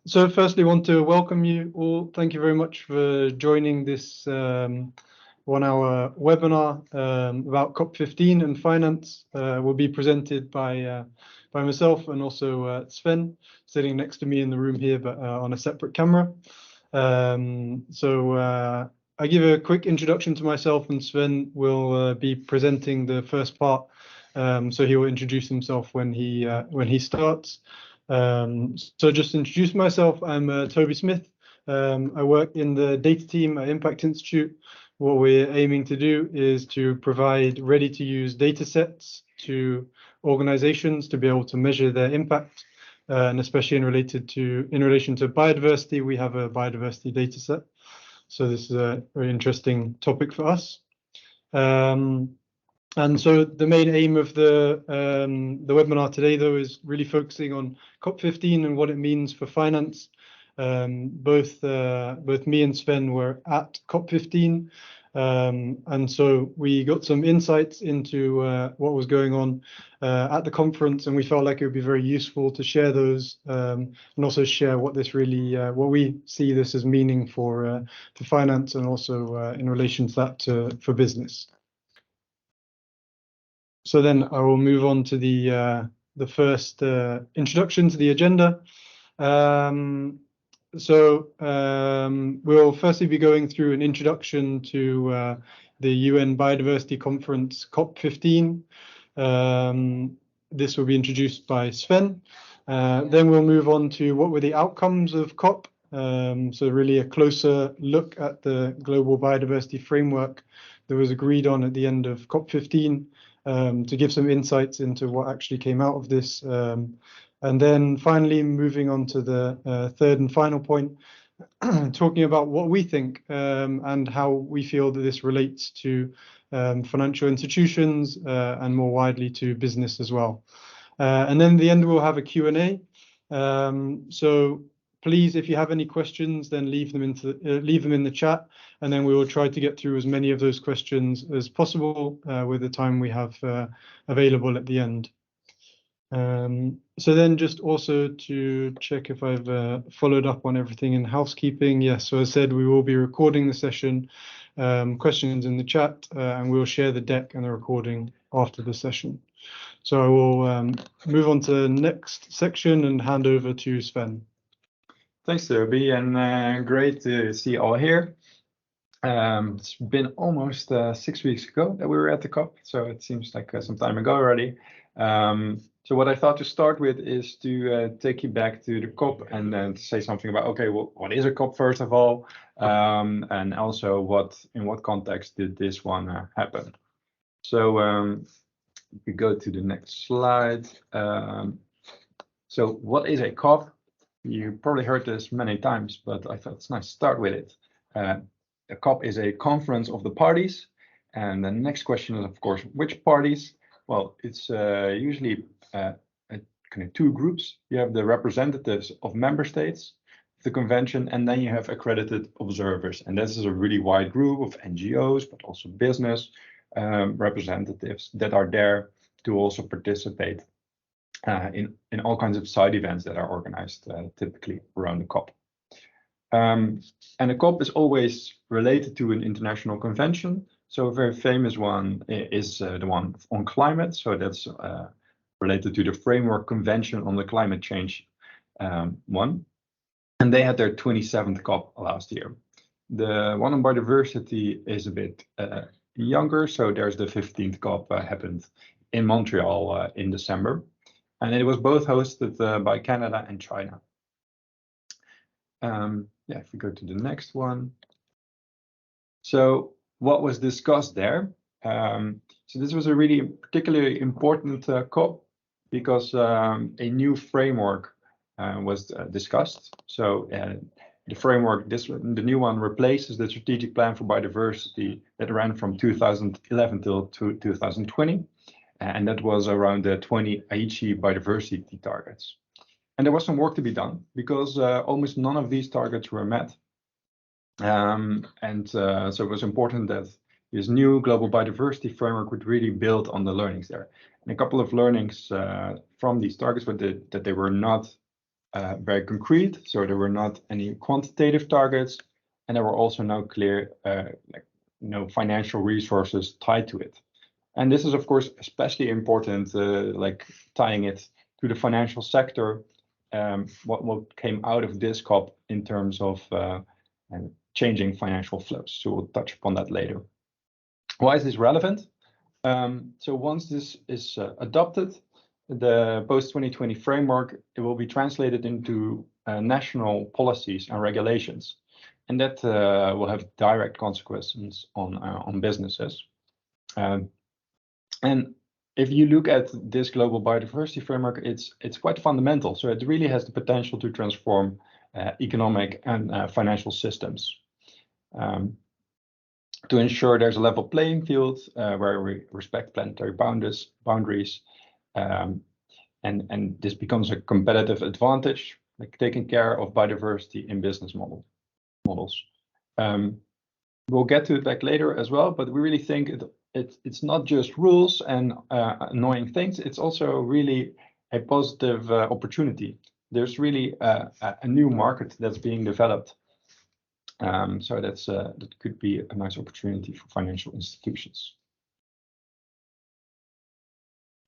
So firstly, I want to welcome you all. Thank you very much for joining this 1-hour webinar about COP15 and finance. Will be presented by myself and also Sven, sitting next to me in the room here, but on a separate camera. I give a quick introduction to myself, and Sven will be presenting the first part. So he will introduce himself when he starts. So just to introduce myself, I'm Toby Smith. I work in the data team at Impact Institute. What we're aiming to do is to provide ready-to-use data sets to organizations to be able to measure their impact, and especially in relation to biodiversity. We have a biodiversity data set. So this is a very interesting topic for us. And so the main aim of the webinar today, though, is really focusing on COP15 and what it means for finance. Both me and Sven were at COP15, and so we got some insights into what was going on at the conference, and we felt like it would be very useful to share those and also share what this really, what we see this as meaning for finance, and also in relation to that for business. So then I will move on to the first introduction to the agenda. We'll firstly be going through an introduction to the UN Biodiversity Conference COP15. This will be introduced by Sven. Then we'll move on to what were the outcomes of COP. So really a closer look at the Global Biodiversity Framework that was agreed on at the end of COP15. To give some insights into what actually came out of this. And then finally, moving on to the third and final point, talking about what we think and how we feel that this relates to financial institutions and more widely to business as well. And then at the end, we'll have a Q&A. So please, if you have any questions, then leave them in the chat, and then we will try to get through as many of those questions as possible with the time we have available at the end. So then just also to check if I've followed up on everything in housekeeping. Yes, so as I said, we will be recording the session, questions in the chat, and we'll share the deck and the recording after the session. So I will move on to the next section and hand over to Sven. Thanks, Toby, and great to see you all here. It's been almost 6 weeks ago that we were at the COP, so it seems like some time ago already. So what I thought to start with is to take you back to the COP and then to say something about, okay, well, what is a COP first of all, and also in what context did this one happen? So if we go to the next slide. So what is a COP? You probably heard this many times, but I thought it's nice to start with it. A COP is a conference of the parties. And the next question is, of course, which parties? Well, it's usually kind of two groups. You have the representatives of member states, the convention, and then you have accredited observers. And this is a really wide group of NGOs, but also business representatives that are there to also participate in all kinds of side events that are organized typically around the COP. And the COP is always related to an international convention. So a very famous one is the one on climate. So that's related to the Framework Convention on the Climate Change one. And they had their 27th COP last year. The one on biodiversity is a bit younger. So there's the 15th COP happened in Montreal in December. And it was both hosted by Canada and China. Yeah, if we go to the next one. So what was discussed there? So this was a really particularly important COP because a new framework was discussed. So the framework, the new one replaces the strategic plan for biodiversity that ran from 2011 till 2020. And that was around the 20 Aichi biodiversity targets. And there was some work to be done because almost none of these targets were met. So it was important that this new global biodiversity framework would really build on the learnings there. And a couple of learnings from these targets were that they were not very concrete, so there were not any quantitative targets, and there were also no clear, no financial resources tied to it. And this is, of course, especially important, like tying it to the financial sector, what came out of this COP in terms of changing financial flows. So we'll touch upon that later. Why is this relevant? So once this is adopted, the post-2020 framework, it will be translated into national policies and regulations, and that will have direct consequences on businesses. And if you look at this global biodiversity framework, it's quite fundamental. So it really has the potential to transform economic and financial systems. To ensure there's a level playing field where we respect planetary boundaries, and this becomes a competitive advantage, like taking care of biodiversity in business models. We'll get to it back later as well, but we really think it's not just rules and annoying things. It's also really a positive opportunity. There's really a new market that's being developed. So that could be a nice opportunity for financial institutions.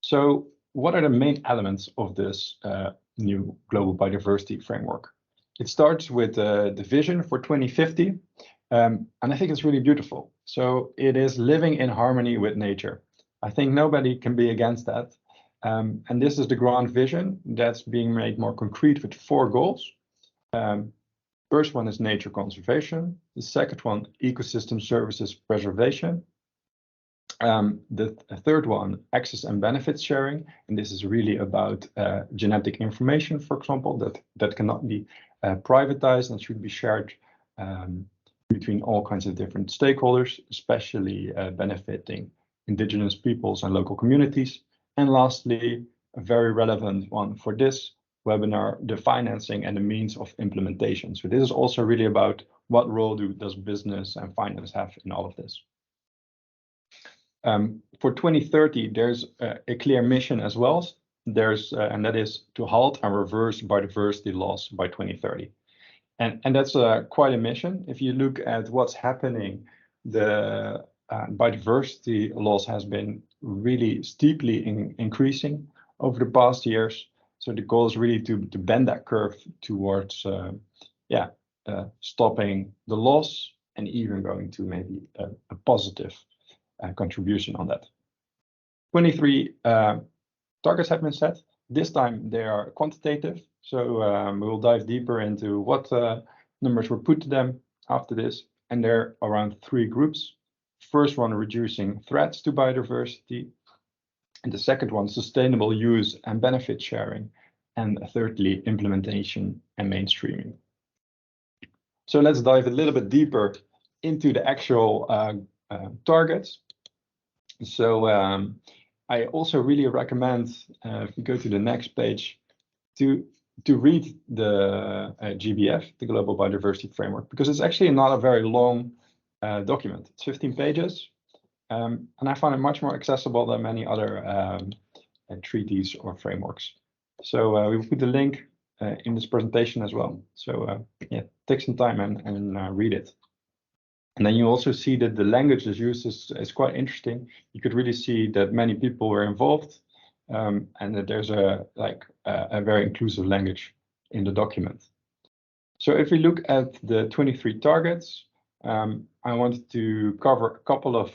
So what are the main elements of this new global biodiversity framework? It starts with the vision for 2050, and I think it's really beautiful. So it is living in harmony with nature. I think nobody can be against that. And this is the grand vision that's being made more concrete with 4 goals. First one is nature conservation. The second one, ecosystem services preservation. The third one, access and benefits sharing. And this is really about genetic information, for example, that cannot be privatized and should be shared between all kinds of different stakeholders, especially benefiting indigenous peoples and local communities. And lastly, a very relevant one for this webinar, the financing and the means of implementation. So this is also really about what role does business and finance have in all of this. For 2030, there's a clear mission as well. And that is to halt and reverse biodiversity loss by 2030. And that's quite a mission. If you look at what's happening, the biodiversity loss has been really steeply increasing over the past years. So the goal is really to bend that curve towards stopping the loss and even going to maybe a positive contribution on that. 23 targets have been set. This time they are quantitative. So we will dive deeper into what numbers were put to them after this. And they're around 3 groups. First one, reducing threats to biodiversity. And the second one, sustainable use and benefit sharing. And thirdly, implementation and mainstreaming. So let's dive a little bit deeper into the actual targets. So I also really recommend, if you go to the next page, to read the GBF, the Global Biodiversity Framework, because it's actually not a very long document. It's 15 pages. And I find it much more accessible than many other treaties or frameworks. So we will put the link in this presentation as well. So take some time and read it. And then you also see that the language is used is quite interesting. You could really see that many people were involved, and that there's a very inclusive language in the document. So if we look at the 23 targets, I wanted to cover a couple of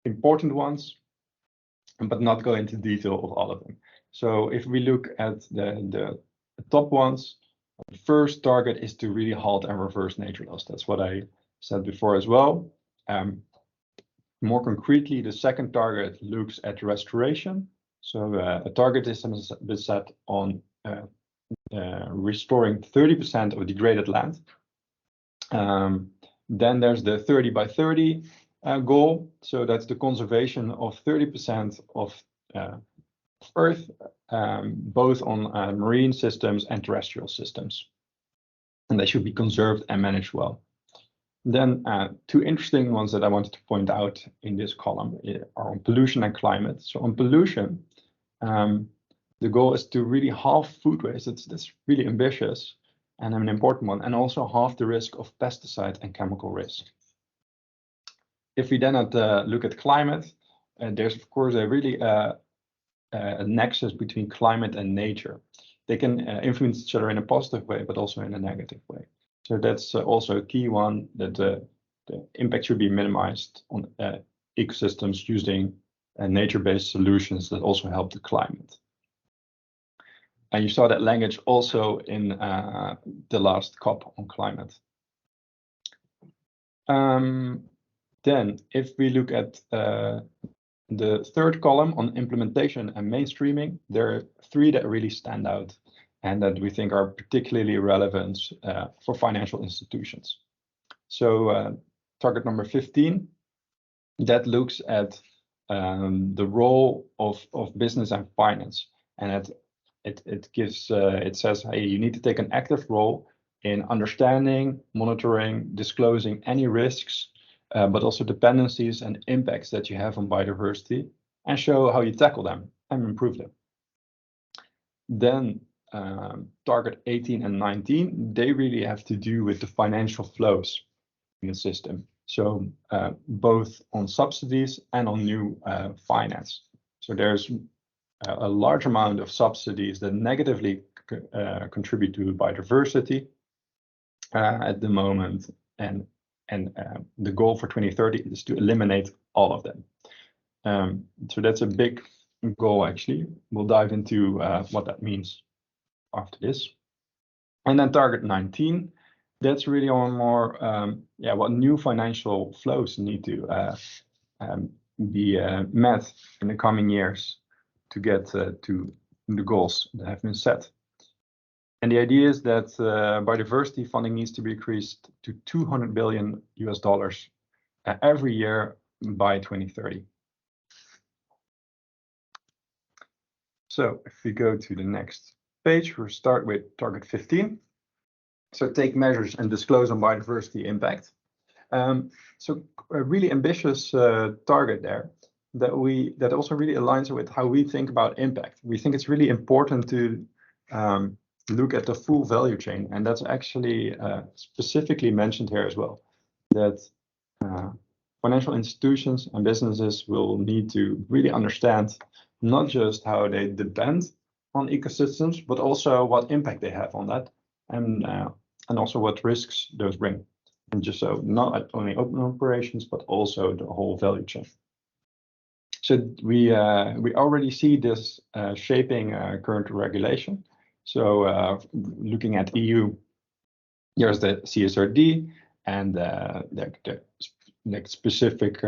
important ones, but not go into detail of all of them. So if we look at the top ones, the first target is to really halt and reverse nature loss. That's what I said before as well. More concretely, the second target looks at restoration. So a target is set on restoring 30% of degraded land. Then there's the 30 by 30 goal. So that's the conservation of 30% of Earth, both on marine systems and terrestrial systems. And they should be conserved and managed well. Then 2 interesting ones that I wanted to point out in this column are on pollution and climate. So on pollution, the goal is to really halve food waste. That's really ambitious and an important one, and also halve the risk of pesticide and chemical risk. If we then look at climate, there's of course a really a nexus between climate and nature. They can influence each other in a positive way, but also in a negative way. So that's also a key one, that the impact should be minimized on ecosystems using nature-based solutions that also help the climate. And you saw that language also in the last COP on climate. Then, if we look at the third column on implementation and mainstreaming, there are 3 that really stand out and that we think are particularly relevant for financial institutions. So target number 15, that looks at the role of business and finance. And it says, hey, you need to take an active role in understanding, monitoring, disclosing any risks, but also dependencies and impacts that you have on biodiversity, and show how you tackle them and improve them. Then target 18 and 19, they really have to do with the financial flows in the system. So both on subsidies and on new finance. So there's a large amount of subsidies that negatively contribute to biodiversity at the moment, and the goal for 2030 is to eliminate all of them. So that's a big goal, actually. We'll dive into what that means after this. And then target 19, that's really on more, what new financial flows need to be met in the coming years to get to the goals that have been set. And the idea is that biodiversity funding needs to be increased to $200 billion every year by 2030. So if we go to the next page, we'll start with target 15. So take measures and disclose on biodiversity impact. So a really ambitious target there that also really aligns with how we think about impact. We think it's really important to look at the full value chain, and that's actually specifically mentioned here as well, that financial institutions and businesses will need to really understand not just how they depend on ecosystems, but also what impact they have on that, and also what risks those bring. And just so not only open operations, but also the whole value chain. So we already see this shaping current regulation. So looking at EU, there's the CSRD, and the specific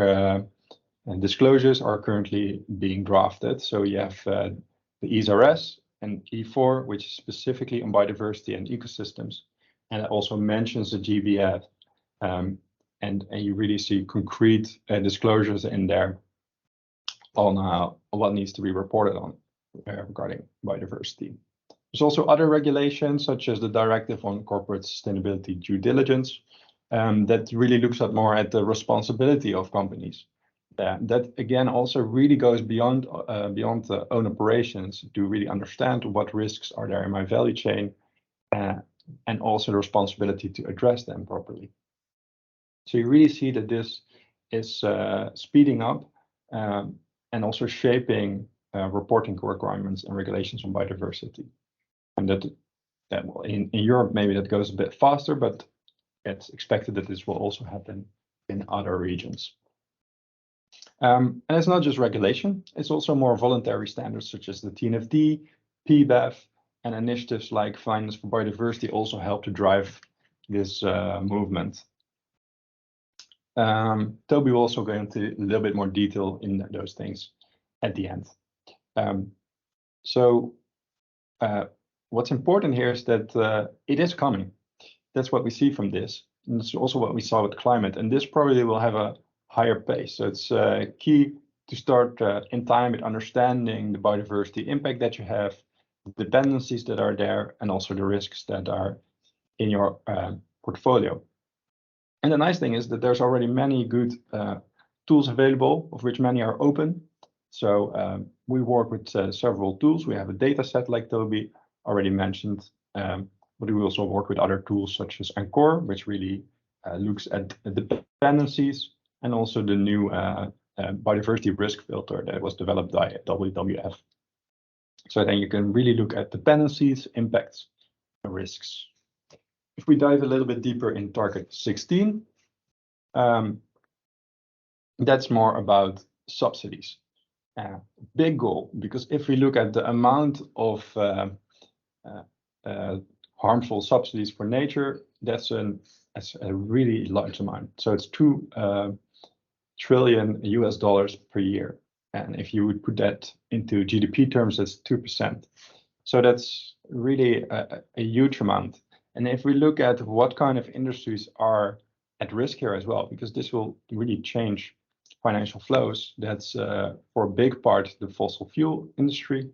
disclosures are currently being drafted. So you have the ESRS and E4, which is specifically on biodiversity and ecosystems, and it also mentions the GBF, and you really see concrete disclosures in there on what needs to be reported on regarding biodiversity. There's also other regulations, such as the Directive on Corporate Sustainability Due Diligence, that really looks at more at the responsibility of companies. That again also really goes beyond the own operations to really understand what risks are there in my value chain, and also the responsibility to address them properly. So you really see that this is speeding up and also shaping reporting requirements and regulations on biodiversity. And that in Europe, maybe that goes a bit faster, but it's expected that this will also happen in other regions. And it's not just regulation, it's also more voluntary standards such as the TNFD, PBEF, and initiatives like Finance for Biodiversity also help to drive this movement. Toby will also go into a little bit more detail in those things at the end. What's important here is that it is coming. That's what we see from this. And it's also what we saw with climate. And this probably will have a higher pace. So it's key to start in time with understanding the biodiversity impact that you have, the dependencies that are there, and also the risks that are in your portfolio. And the nice thing is that there's already many good tools available, of which many are open. So we work with several tools. We have a data set like Toby already mentioned, but we also work with other tools such as Encore, which really looks at the dependencies, and also the new biodiversity risk filter that was developed by WWF. So then you can really look at dependencies, impacts, and risks. If we dive a little bit deeper in target 16, that's more about subsidies. Big goal, because if we look at the amount of harmful subsidies for nature, that's a really large amount. So it's $2 trillion per year. And if you would put that into GDP terms, that's 2%. So that's really a huge amount. And if we look at what kind of industries are at risk here as well, because this will really change financial flows, that's for a big part the fossil fuel industry.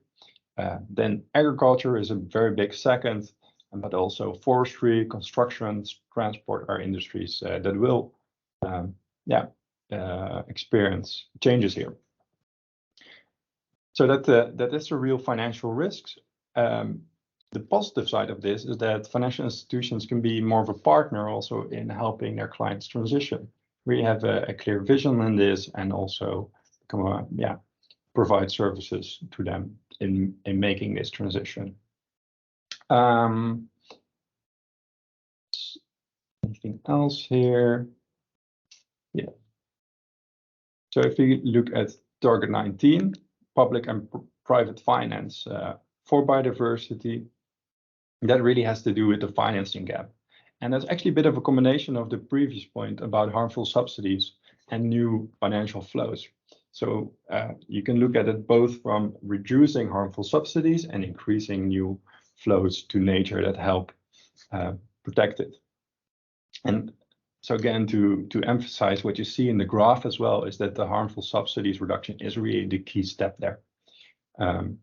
Then agriculture is a very big second, but also forestry, construction, transport are industries that will experience changes here. So that is a real financial risks. The positive side of this is that financial institutions can be more of a partner also in helping their clients transition. We have a clear vision in this, and also provide services to them in making this transition. Anything else here? Yeah. So if we look at target 19, public and private finance for biodiversity, that really has to do with the financing gap. And that's actually a bit of a combination of the previous point about harmful subsidies and new financial flows. So you can look at it both from reducing harmful subsidies and increasing new flows to nature that help protect it. And so again, to emphasize what you see in the graph as well, is that the harmful subsidies reduction is really the key step there. And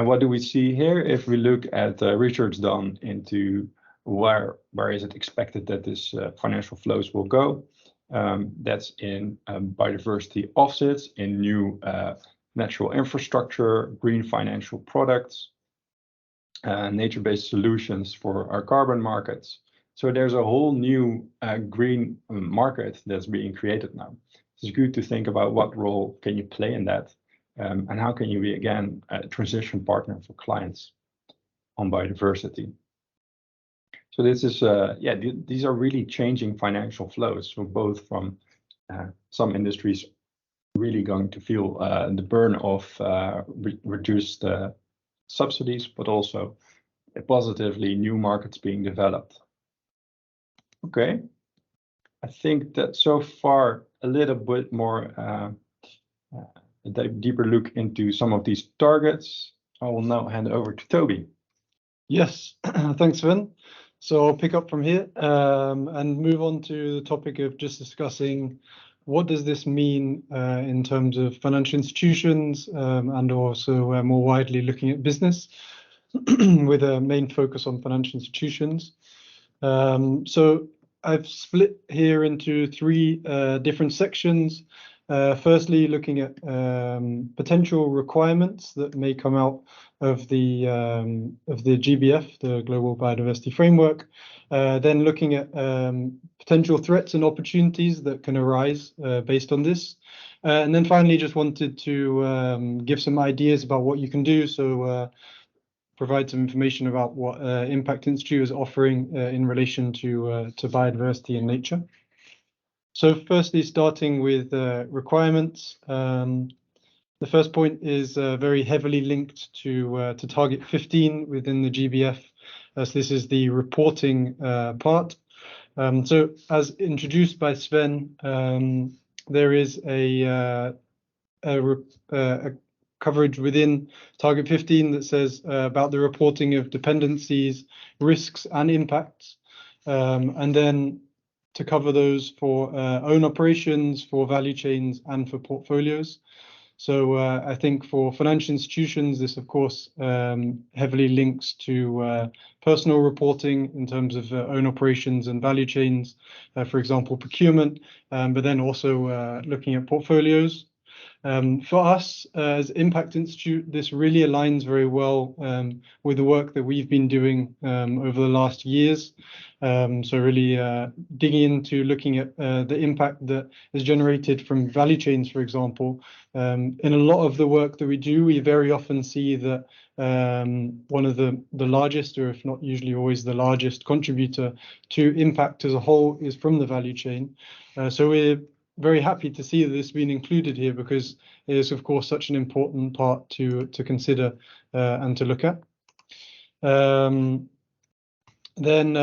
what do we see here? If we look at research done into where is it expected that this financial flows will go, that's in biodiversity offsets, in new natural infrastructure, green financial products, nature-based solutions for our carbon markets. So there's a whole new green market that's being created now. It's good to think about what role can you play in that, and how can you be, again, a transition partner for clients on biodiversity. So this is, these are really changing financial flows. So both from some industries really going to feel the burn of reduced subsidies, but also positively new markets being developed. Okay, I think that so far a little bit more a deeper look into some of these targets. I will now hand over to Toby. Yes, thanks, Sven. So I'll pick up from here and move on to the topic of just discussing what does this mean in terms of financial institutions, and also more widely looking at business with a main focus on financial institutions. So I've split here into three different sections. Firstly, looking at potential requirements that may come out of the GBF, the Global Biodiversity Framework. Then looking at potential threats and opportunities that can arise based on this. And then finally, just wanted to give some ideas about what you can do. So provide some information about what Impact Institute is offering in relation to biodiversity and nature. So firstly, starting with requirements, the first point is very heavily linked to target 15 within the GBF, as this is the reporting part. So as introduced by Sven, there is a coverage within target 15 that says about the reporting of dependencies, risks and impacts, and then to cover those for own operations, for value chains and for portfolios. So I think for financial institutions, this of course heavily links to personal reporting in terms of own operations and value chains, for example, procurement, but then also looking at portfolios. For us as Impact Institute, this really aligns very well with the work that we've been doing over the last years. So really digging into looking at the impact that is generated from value chains, for example. In a lot of the work that we do, we very often see that one of the largest, or if not usually always the largest contributor to impact as a whole is from the value chain. So we're very happy to see that this being included here, because it is, of course, such an important part to consider and to look at. Then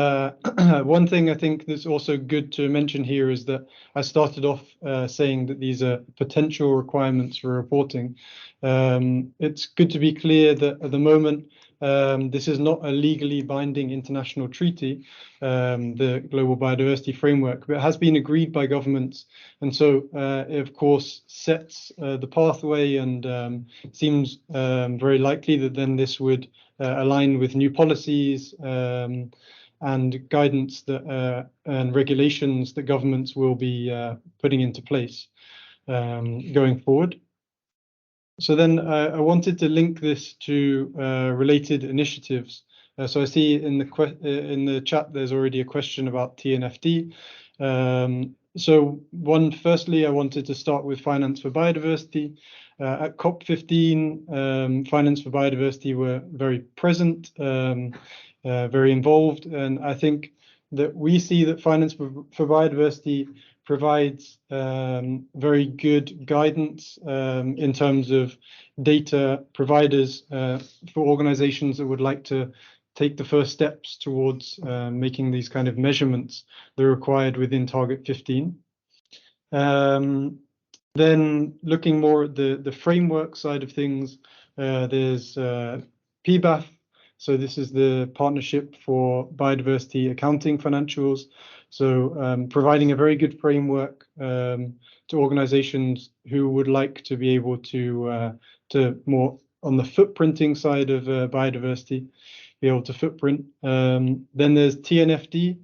one thing I think that's also good to mention here is that I started off saying that these are potential requirements for reporting. It's good to be clear that at the moment, this is not a legally binding international treaty, the Global Biodiversity Framework, but it has been agreed by governments. And so it, of course, sets the pathway, and seems very likely that then this would align with new policies and guidance that and regulations that governments will be putting into place going forward. So then I wanted to link this to related initiatives. So I see in the chat there's already a question about TNFD. So firstly, I wanted to start with finance for biodiversity. At COP15, finance for biodiversity were very present, very involved, and I think that we see that finance for biodiversity provides very good guidance in terms of data providers for organizations that would like to take the first steps towards making these kind of measurements that are required within Target 15. Then looking more at the framework side of things, there's PBAF. So this is the Partnership for Biodiversity Accounting Financials. So providing a very good framework to organizations who would like to be able to more on the footprinting side of biodiversity, be able to footprint. Then there's TNFD.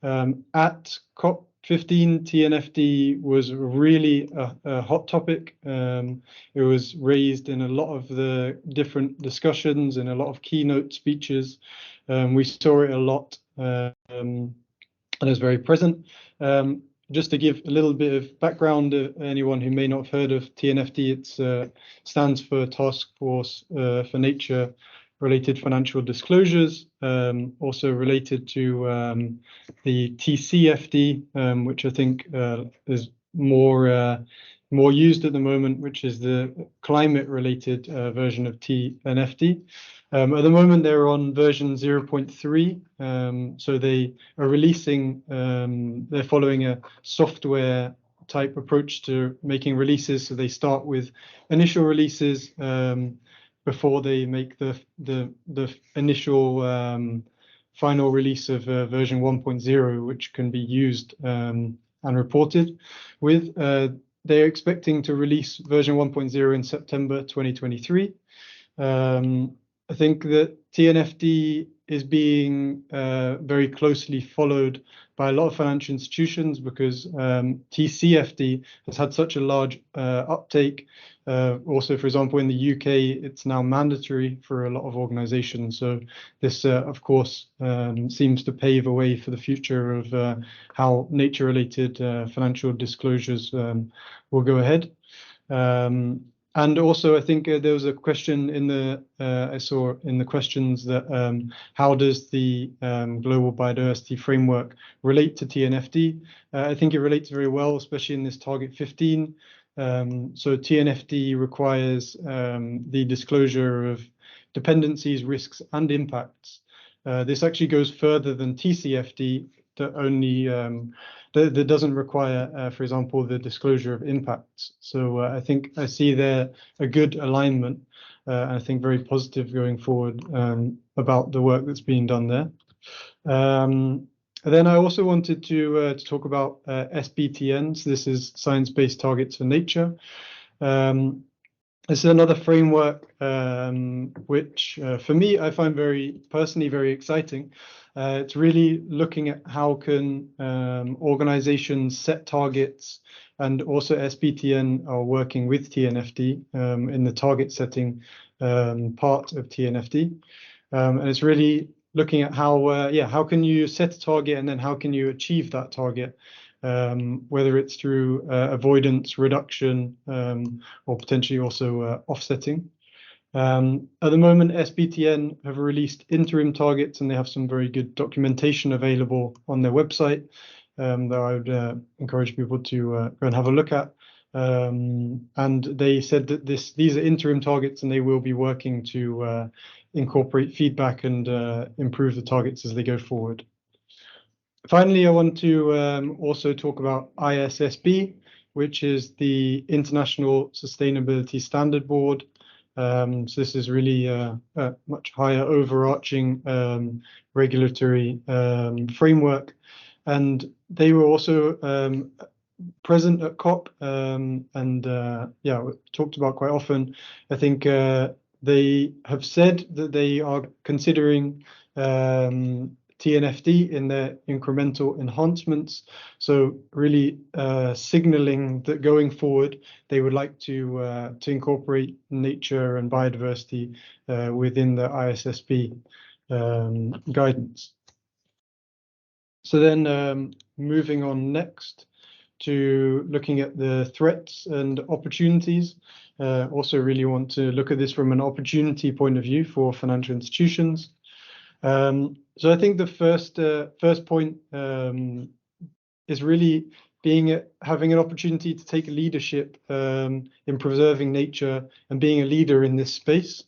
At COP15, TNFD was really a hot topic. It was raised in a lot of the different discussions and a lot of keynote speeches. We saw it a lot, and it's very present. Just to give a little bit of background to anyone who may not have heard of TNFD, it stands for Task Force for Nature-Related Financial Disclosures, also related to the TCFD, which I think is more used at the moment, which is the climate-related version of TNFD. At the moment, they're on version 0.3, so they are releasing, they're following a software type approach to making releases. So they start with initial releases before they make the initial final release of version 1.0, which can be used and reported with. They're expecting to release version 1.0 in September 2023. I think that TNFD is being very closely followed by a lot of financial institutions, because TCFD has had such a large uptake. Also, for example, in the UK, it's now mandatory for a lot of organizations. So this, of course, seems to pave a way for the future of how nature-related financial disclosures will go ahead. And also, I think there was a question in the I saw in the questions that how does the Global Biodiversity Framework relate to TNFD? I think it relates very well, especially in this Target 15. So TNFD requires the disclosure of dependencies, risks, and impacts. This actually goes further than TCFD, that only that doesn't require, for example, the disclosure of impacts. So I think I see there a good alignment, I think very positive going forward about the work that's being done there. Then I also wanted to talk about SBTNs. This is Science-Based Targets for Nature. This is another framework which, for me, I find personally very exciting. It's really looking at how can organizations set targets, and also SBTN are working with TNFD in the target setting part of TNFD. And it's really looking at how can you set a target, and then how can you achieve that target, whether it's through avoidance, reduction, or potentially also offsetting. At the moment, SBTN have released interim targets, and they have some very good documentation available on their website that I would encourage people to go and have a look at. And they said that these are interim targets, and they will be working to incorporate feedback and improve the targets as they go forward. Finally, I want to also talk about ISSB, which is the International Sustainability Standard Board. So this is really a much higher overarching regulatory framework. And they were also present at COP and talked about quite often. I think they have said that they are considering TNFD in their incremental enhancements. So really signaling that going forward, they would like to incorporate nature and biodiversity within the ISSB guidance. So then moving on next to looking at the threats and opportunities. Also really want to look at this from an opportunity point of view for financial institutions. So I think the first point is really having an opportunity to take leadership in preserving nature and being a leader in this space.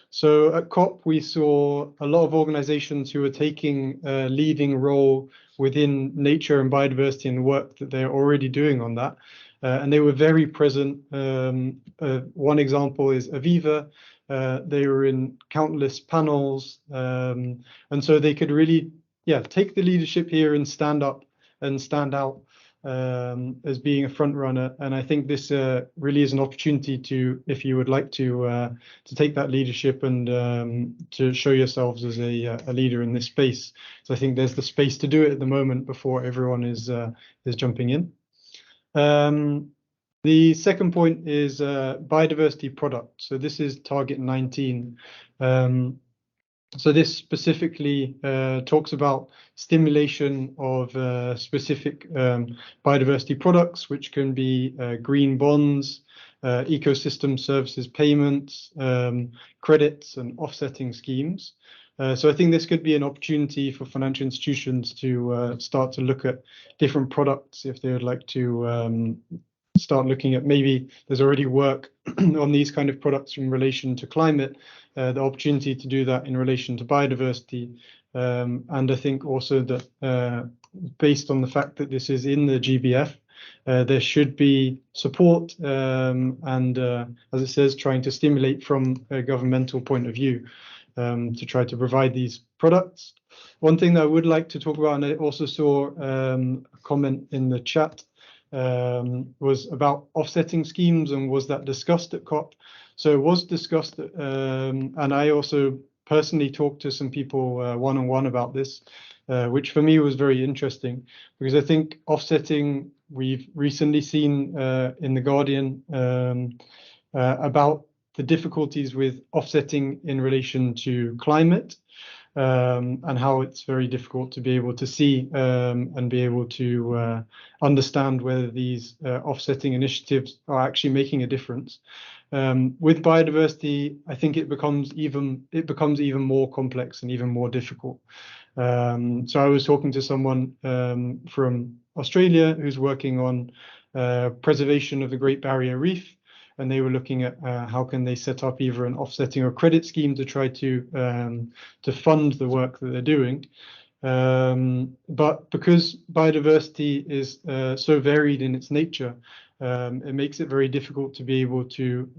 So at COP, we saw a lot of organizations who are taking a leading role within nature and biodiversity and the work that they're already doing on that. And they were very present. One example is Aviva. They were in countless panels. And so they could really, take the leadership here and stand up and stand out as being a front runner. And I think this really is an opportunity to, if you would like to take that leadership and to show yourselves as a leader in this space. So I think there's the space to do it at the moment before everyone is jumping in. The second point is biodiversity product. So this is target 19. So this specifically talks about stimulation of specific biodiversity products, which can be green bonds, ecosystem services payments, credits, and offsetting schemes. So I think this could be an opportunity for financial institutions to start to look at different products if they would like to start looking at, maybe there's already work on these kind of products in relation to climate, the opportunity to do that in relation to biodiversity. And I think also that based on the fact that this is in the GBF, there should be support and as it says, trying to stimulate from a governmental point of view to try to provide these products. One thing that I would like to talk about, and I also saw a comment in the chat, was about offsetting schemes, and was that discussed at COP? So it was discussed, and I also personally talked to some people one-on-one about this, which for me was very interesting, because I think offsetting, we've recently seen in The Guardian about the difficulties with offsetting in relation to climate, and how it's very difficult to be able to see and be able to understand whether these offsetting initiatives are actually making a difference. With biodiversity, I think it becomes even more complex and even more difficult. So I was talking to someone from Australia who's working on preservation of the Great Barrier Reef, and they were looking at how can they set up either an offsetting or credit scheme to try to fund the work that they're doing. But because biodiversity is so varied in its nature, it makes it very difficult to be able to,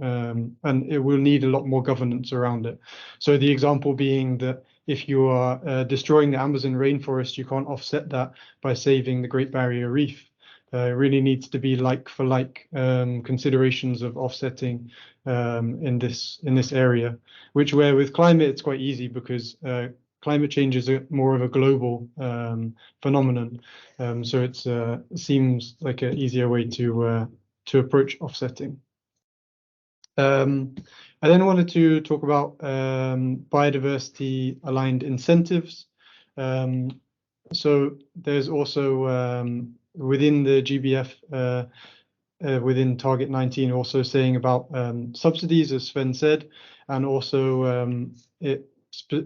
and it will need a lot more governance around it. So the example being that if you are destroying the Amazon rainforest, you can't offset that by saving the Great Barrier Reef. really needs to be like for like considerations of offsetting in this area, where with climate it's quite easy because climate change is more of a global phenomenon. So it seems like an easier way to approach offsetting. I then wanted to talk about biodiversity aligned incentives. So there's also within the GBF, within Target 19, also saying about subsidies, as Sven said, and also it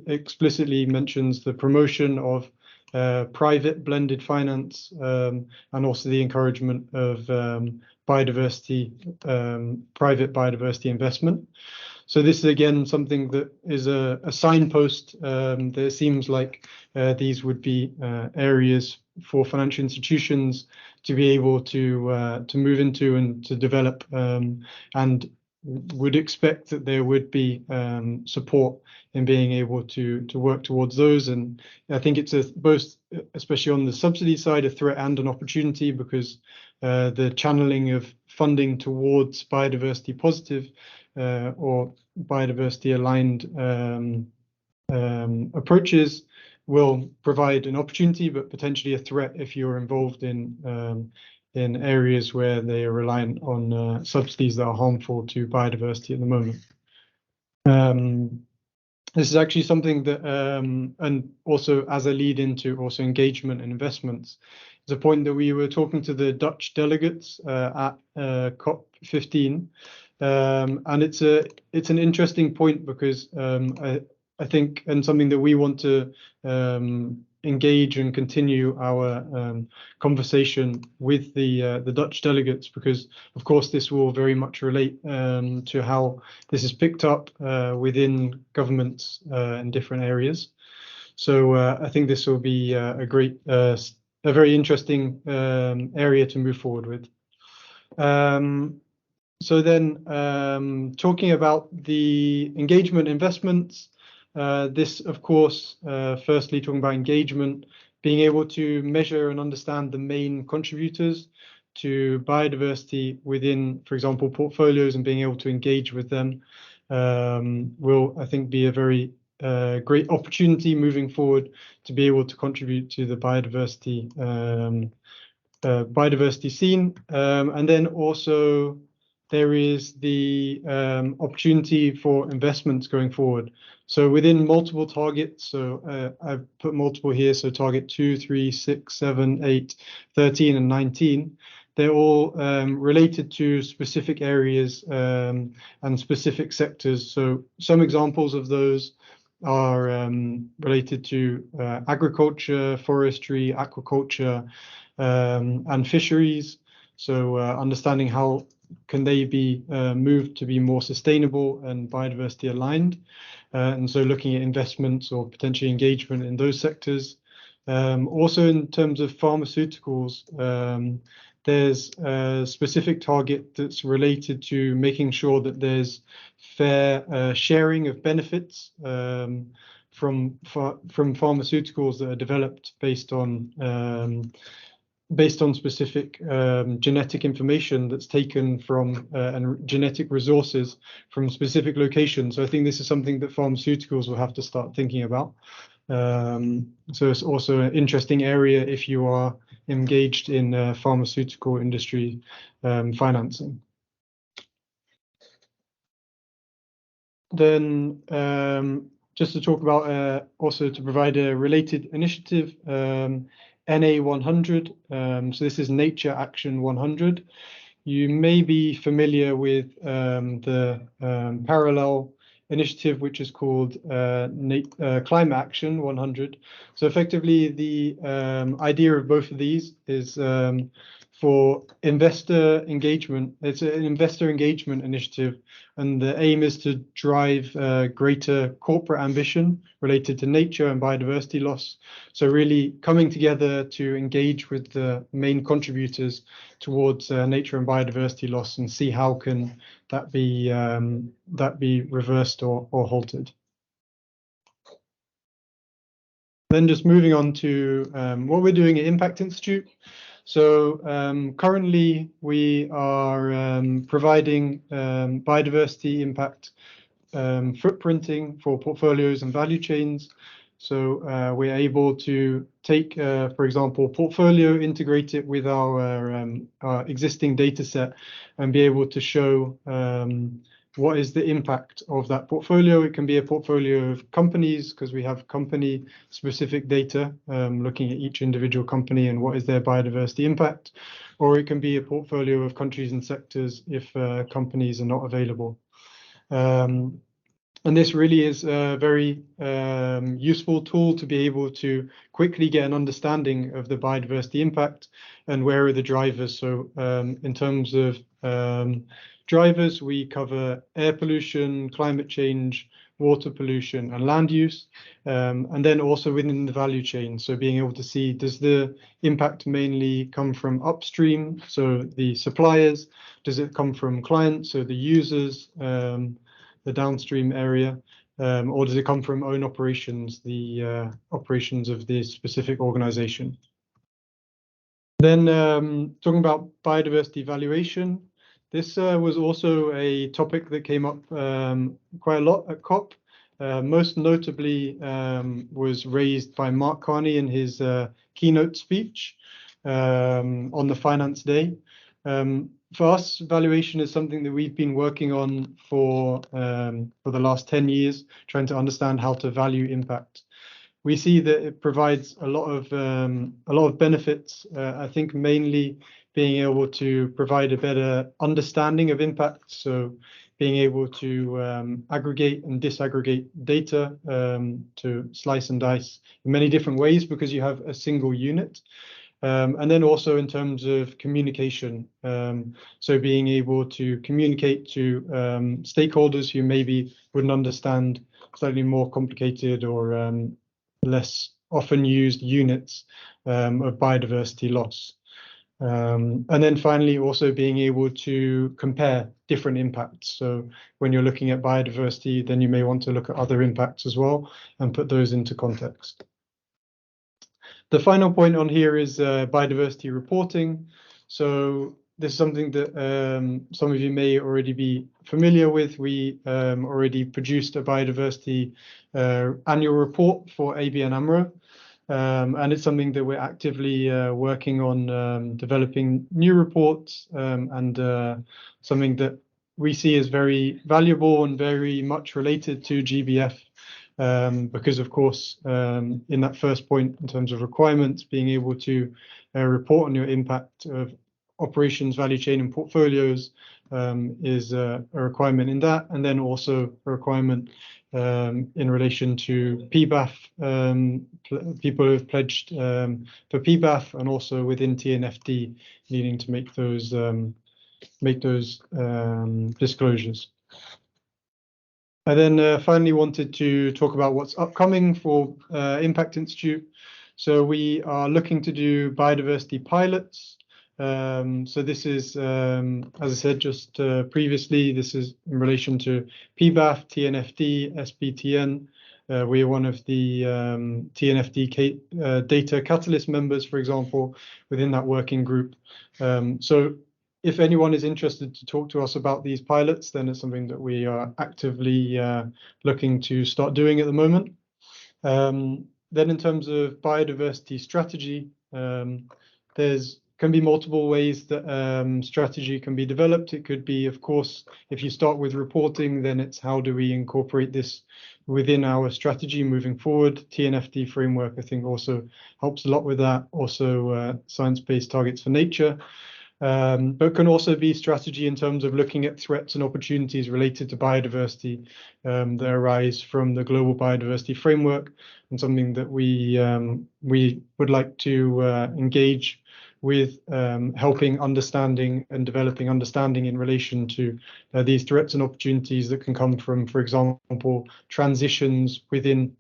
explicitly mentions the promotion of private blended finance and also the encouragement of biodiversity, private biodiversity investment. So this is again something that is a signpost that it seems like these would be areas for financial institutions to be able to move into and to develop, and would expect that there would be support in being able to work towards those. And I think it's both, especially on the subsidy side, a threat and an opportunity, because the channeling of funding towards biodiversity positive or biodiversity aligned approaches will provide an opportunity, but potentially a threat if you're involved in areas where they are reliant on subsidies that are harmful to biodiversity at the moment. This is actually something that, and also as a lead into also engagement and investments, is a point that we were talking to the Dutch delegates at COP15, and it's an interesting point because I think, and something that we want to engage and continue our conversation with the Dutch delegates, because of course this will very much relate to how this is picked up within governments in different areas. So I think this will be a very interesting area to move forward with. So then talking about the engagement investments, this, of course, firstly talking about engagement, being able to measure and understand the main contributors to biodiversity within, for example, portfolios, and being able to engage with them will, I think, be a very great opportunity moving forward to be able to contribute to the biodiversity scene. And then also there is the opportunity for investments going forward. So within multiple targets, so I've put multiple here, so target 2, 3, 6, 7, 8, 13, and 19. They're all related to specific areas and specific sectors. So some examples of those are related to agriculture, forestry, aquaculture, and fisheries. So understanding how can they be moved to be more sustainable and biodiversity aligned. And so looking at investments or potentially engagement in those sectors. Also in terms of pharmaceuticals, there's a specific target that's related to making sure that there's fair sharing of benefits from pharmaceuticals that are developed based on specific genetic information that's taken from and genetic resources from specific locations. So I think this is something that pharmaceuticals will have to start thinking about. So it's also an interesting area if you are engaged in pharmaceutical industry financing. Then just to talk about also to provide a related initiative, NA 100. So this is Nature Action 100. You may be familiar with the parallel initiative, which is called Climate Action 100. So effectively, the idea of both of these is for investor engagement. It's an investor engagement initiative, and the aim is to drive greater corporate ambition related to nature and biodiversity loss. So really coming together to engage with the main contributors towards nature and biodiversity loss, and see how can that be reversed or halted. Then just moving on to what we're doing at Impact Institute. So currently we are providing biodiversity impact footprinting for portfolios and value chains. So we're able to take, for example, portfolio, integrate it with our existing data set and be able to show what is the impact of that portfolio. It can be a portfolio of companies because we have company specific data looking at each individual company and what is their biodiversity impact, or it can be a portfolio of countries and sectors if companies are not available. And this really is a very useful tool to be able to quickly get an understanding of the biodiversity impact and where are the drivers. So in terms of drivers, we cover air pollution, climate change, water pollution, and land use, and then also within the value chain. So being able to see, does the impact mainly come from upstream, so the suppliers? Does it come from clients, so the users, the downstream area, or does it come from own operations, the operations of the specific organization? Then talking about biodiversity valuation, this was also a topic that came up quite a lot at COP. Most notably was raised by Mark Carney in his keynote speech on the Finance Day. For us, valuation is something that we've been working on for the last 10 years, trying to understand how to value impact. We see that it provides a lot of benefits. I think mainly being able to provide a better understanding of impact. So being able to aggregate and disaggregate data to slice and dice in many different ways because you have a single unit. And then also in terms of communication, so being able to communicate to stakeholders who maybe wouldn't understand slightly more complicated or less often used units of biodiversity loss. And then finally, also being able to compare different impacts. So when you're looking at biodiversity, then you may want to look at other impacts as well and put those into context. The final point on here is biodiversity reporting. So this is something that some of you may already be familiar with. We already produced a biodiversity annual report for ABN AMRO. And it's something that we're actively working on developing new reports and something that we see as very valuable and very much related to GBF. Because, of course, in that first point, in terms of requirements, being able to report on your impact of operations, value chain, and portfolios is a requirement in that, and then also a requirement in relation to PBAF, people who have pledged for PBAF, and also within TNFD needing to make those disclosures. I then finally wanted to talk about what's upcoming for Impact Institute. So we are looking to do biodiversity pilots. So this is, as I said just previously, this is in relation to PBAF, TNFD, SBTN. We are one of the TNFD data catalyst members, for example, within that working group. So if anyone is interested to talk to us about these pilots, then it's something that we are actively looking to start doing at the moment. Then in terms of biodiversity strategy, there's can be multiple ways that strategy can be developed. It could be, of course, if you start with reporting, then it's how do we incorporate this within our strategy moving forward. TNFD framework, I think, also helps a lot with that. Also, science-based targets for nature. But can also be strategy in terms of looking at threats and opportunities related to biodiversity that arise from the Global Biodiversity Framework, and something that we would like to engage with, helping understanding and developing understanding in relation to these threats and opportunities that can come from, for example, transitions within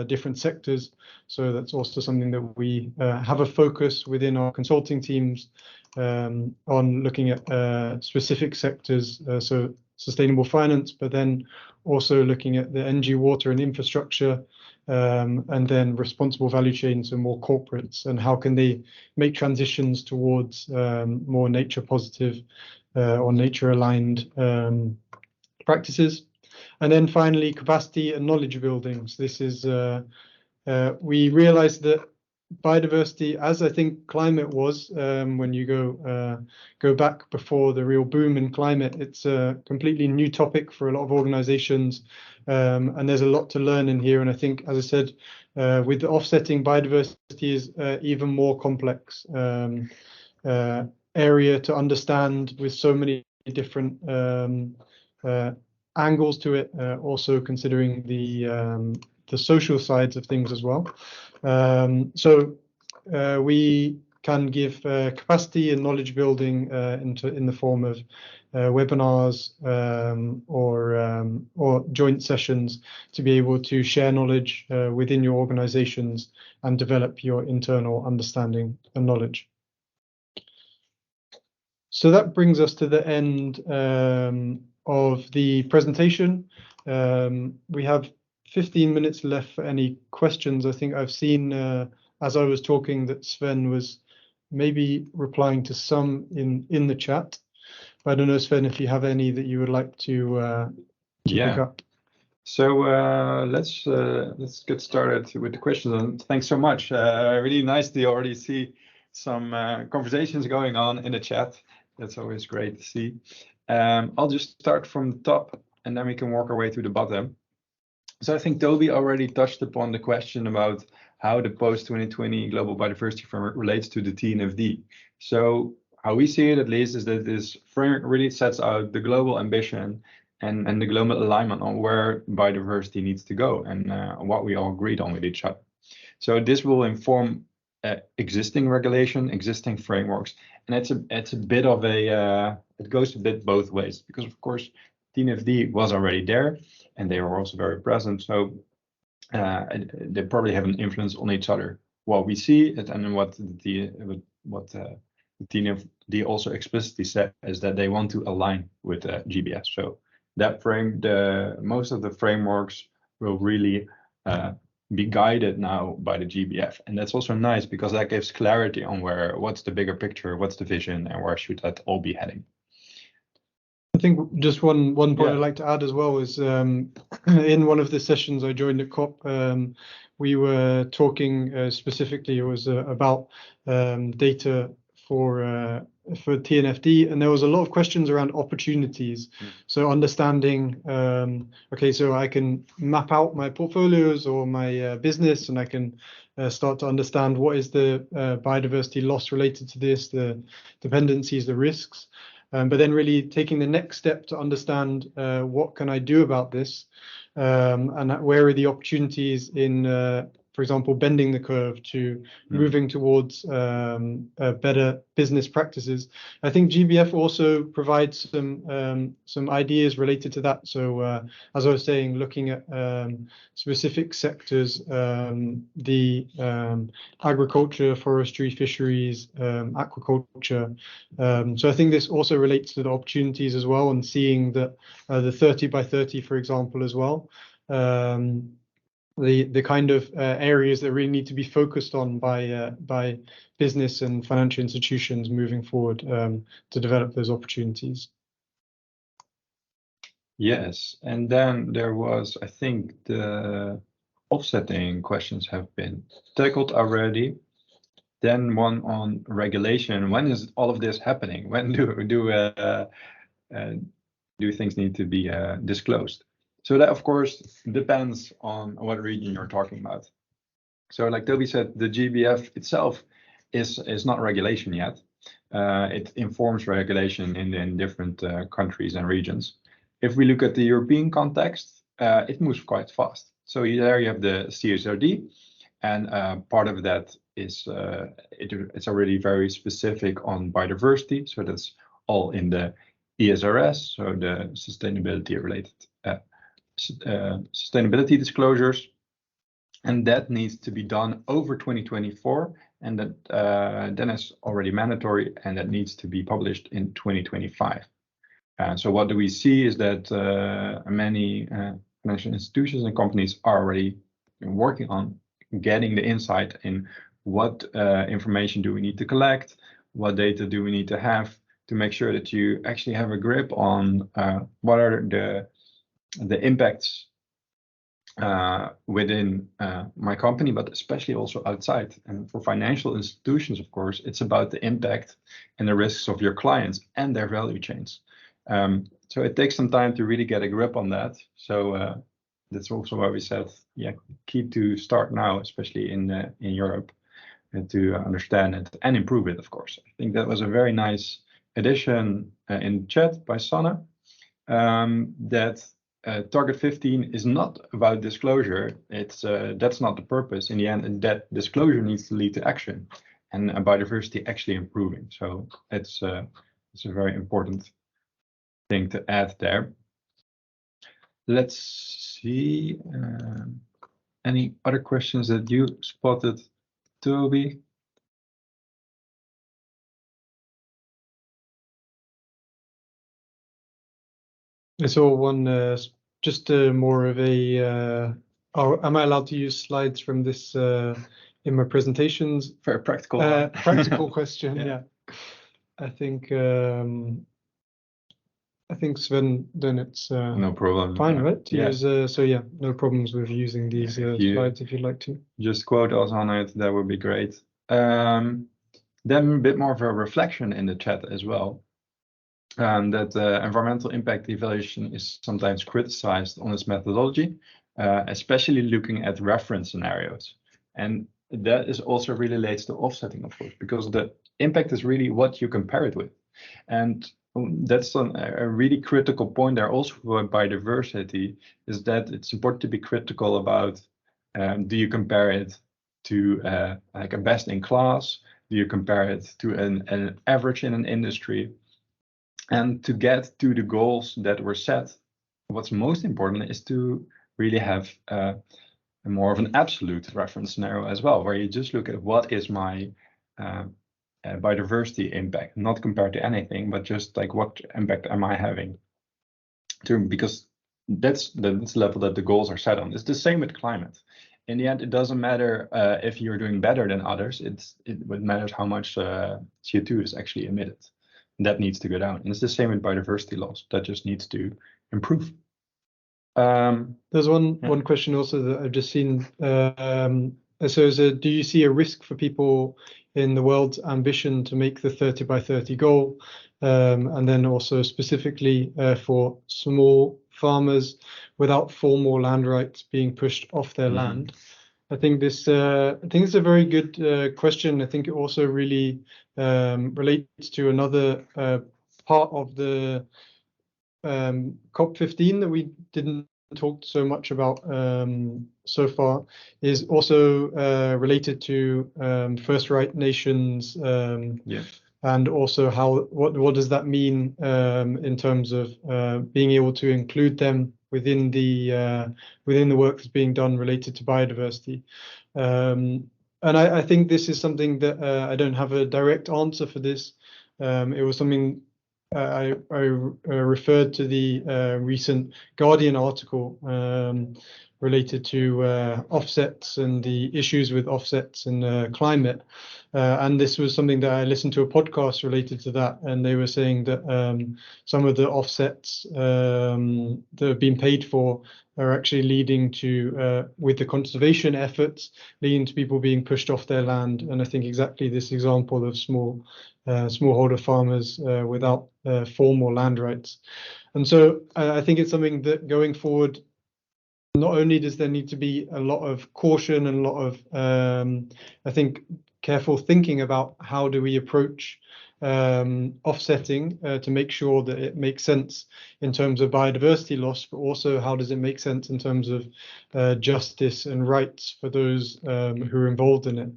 different sectors. So that's also something that we have a focus within our consulting teams on looking at specific sectors, so sustainable finance, but then also looking at the energy, water and infrastructure and then responsible value chains and more corporates, and how can they make transitions towards more nature positive or nature aligned practices. And then finally, capacity and knowledge building. So this is, we realized that biodiversity, as I think climate was, when you go back before the real boom in climate, it's a completely new topic for a lot of organizations, and there's a lot to learn in here. And I think, as I said, with the offsetting, biodiversity is even more complex area to understand, with so many different angles to it, also considering the social sides of things as well. So we can give capacity and knowledge building in the form of webinars or joint sessions to be able to share knowledge within your organizations and develop your internal understanding and knowledge. So that brings us to the end of the presentation. We have 15 minutes left for any questions. I think I've seen, as I was talking, that Sven was maybe replying to some in the chat. I don't know, Sven, if you have any that you would like to pick up. So let's get started with the questions. And thanks so much. Really nice to already see some conversations going on in the chat. That's always great to see. I'll just start from the top, and then we can work our way to the bottom. So I think Toby already touched upon the question about how the post-2020 Global Biodiversity Framework relates to the TNFD. So how we see it, at least, is that this framework really sets out the global ambition and the global alignment on where biodiversity needs to go, and what we all agreed on with each other. So this will inform existing regulation, existing frameworks, and it's a bit of a it goes a bit both ways, because of course TNFD was already there and they were also very present, so they probably have an influence on each other. What we see and what the TNFD also explicitly said is that they want to align with GBF. So that most of the frameworks will really be guided now by the GBF, and that's also nice because that gives clarity on what's the bigger picture, what's the vision, and where should that all be heading. I think just one point I'd like to add as well is in one of the sessions I joined at COP, we were talking specifically, it was about data for TNFD, and there was a lot of questions around opportunities. So understanding, okay, so I can map out my portfolios or my business, and I can start to understand what is the biodiversity loss related to this, the dependencies, the risks. But then really taking the next step to understand what can I do about this, and where are the opportunities in, for example, bending the curve to moving towards better business practices. I think GBF also provides some ideas related to that. So as I was saying, looking at specific sectors, the agriculture, forestry, fisheries, aquaculture. So I think this also relates to the opportunities as well, and seeing that the 30 by 30, for example, as well. The kind of areas that really need to be focused on by business and financial institutions moving forward to develop those opportunities. Yes, and then there was, I think, the offsetting questions have been tackled already. Then one on regulation. When is all of this happening? When do things need to be disclosed? So that, of course, depends on what region you're talking about. So like Toby said, the GBF itself is not regulation yet. It informs regulation in different countries and regions. If we look at the European context, it moves quite fast. So there you have the CSRD, and part of that is it's already very specific on biodiversity. So that's all in the ESRS, so the sustainability-related sustainability disclosures, and that needs to be done over 2024, and that then it's already mandatory, and that needs to be published in 2025. So what do we see is that many financial institutions and companies are already working on getting the insight in what information do we need to collect, what data do we need to have to make sure that you actually have a grip on what are the impacts within my company, but especially also outside. And for financial institutions, of course, it's about the impact and the risks of your clients and their value chains. So it takes some time to really get a grip on that. So that's also why we said, yeah, key to start now, especially in Europe, and to understand it and improve it, of course. I think that was a very nice addition in chat by Sanne, that target 15 is not about disclosure. It's that's not the purpose. In the end, that disclosure needs to lead to action and biodiversity actually improving. So it's a very important thing to add there. Let's see. Any other questions that you spotted, Toby? I saw one, just more of a, am I allowed to use slides from this in my presentations? Very practical. Practical question, Yeah. yeah. I think Sven, then it's no problem. fine, right? To Yeah. use, so yeah, no problems with using these slides if you'd like to. Just quote us on it, that would be great. Then a bit more of a reflection in the chat as well. That environmental impact evaluation is sometimes criticized on its methodology, especially looking at reference scenarios. And that is also really relates to offsetting, of course, because the impact is really what you compare it with. And that's a really critical point there also for biodiversity, is that it's important to be critical about, do you compare it to like a best in class? Do you compare it to an average in an industry? And to get to the goals that were set, what's most important is to really have more of an absolute reference scenario as well, where you just look at what is my biodiversity impact, not compared to anything, but just like what impact am I having? Because that's the level that the goals are set on. It's the same with climate. In the end, it doesn't matter if you're doing better than others. It matters how much CO2 is actually emitted. That needs to go down. And it's the same with biodiversity loss. That just needs to improve. There's one question also that I've just seen. Do you see a risk for people in the world's ambition to make the 30 by 30 goal? And then also specifically for small farmers without formal land rights being pushed off their land. I think it's a very good question. I think it also really relates to another part of the COP15 that we didn't talk so much about so far, is also related to First Right Nations, and also what does that mean in terms of being able to include them within the work that's being done related to biodiversity. And I think this is something that I don't have a direct answer for this. It was something I referred to the recent Guardian article related to offsets and the issues with offsets and climate. And this was something that I listened to a podcast related to that, and they were saying that some of the offsets that have been paid for are actually leading to, with the conservation efforts, leading to people being pushed off their land. And I think exactly this example of smallholder farmers without formal land rights. And so I think it's something that going forward, not only does there need to be a lot of caution and a lot of, I think, careful thinking about how do we approach offsetting to make sure that it makes sense in terms of biodiversity loss, but also how does it make sense in terms of justice and rights for those who are involved in it.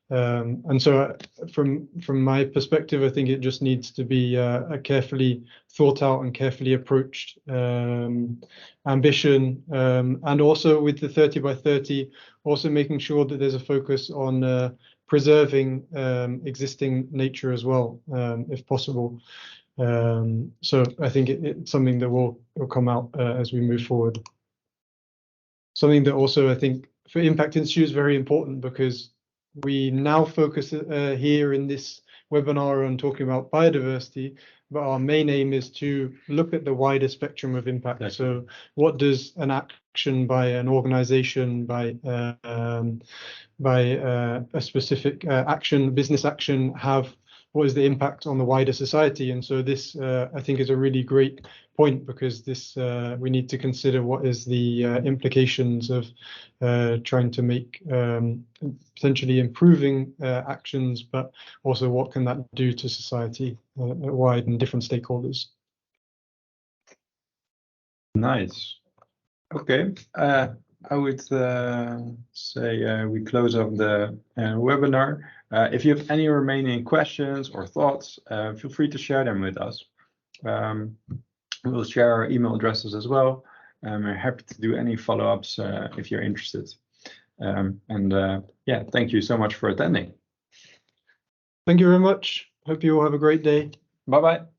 And so from my perspective, I think it just needs to be a carefully thought out and carefully approached ambition, and also with the 30 by 30, also making sure that there's a focus on preserving existing nature as well, if possible. So I think it's something that will come out as we move forward. Something that also I think for Impact Institute is very important, because we now focus here in this webinar on talking about biodiversity, but our main aim is to look at the wider spectrum of impact. Exactly. So what does an action by an organization, by a specific business action have? What is the impact on the wider society? And so this, I think, is a really great point, because this we need to consider what is the implications of trying to make potentially improving actions, but also what can that do to society wide and different stakeholders. Nice. Okay. I would say we close off the webinar. If you have any remaining questions or thoughts, feel free to share them with us. We'll share our email addresses as well. We're happy to do any follow-ups if you're interested. Yeah, thank you so much for attending. Thank you very much. Hope you all have a great day. Bye-bye.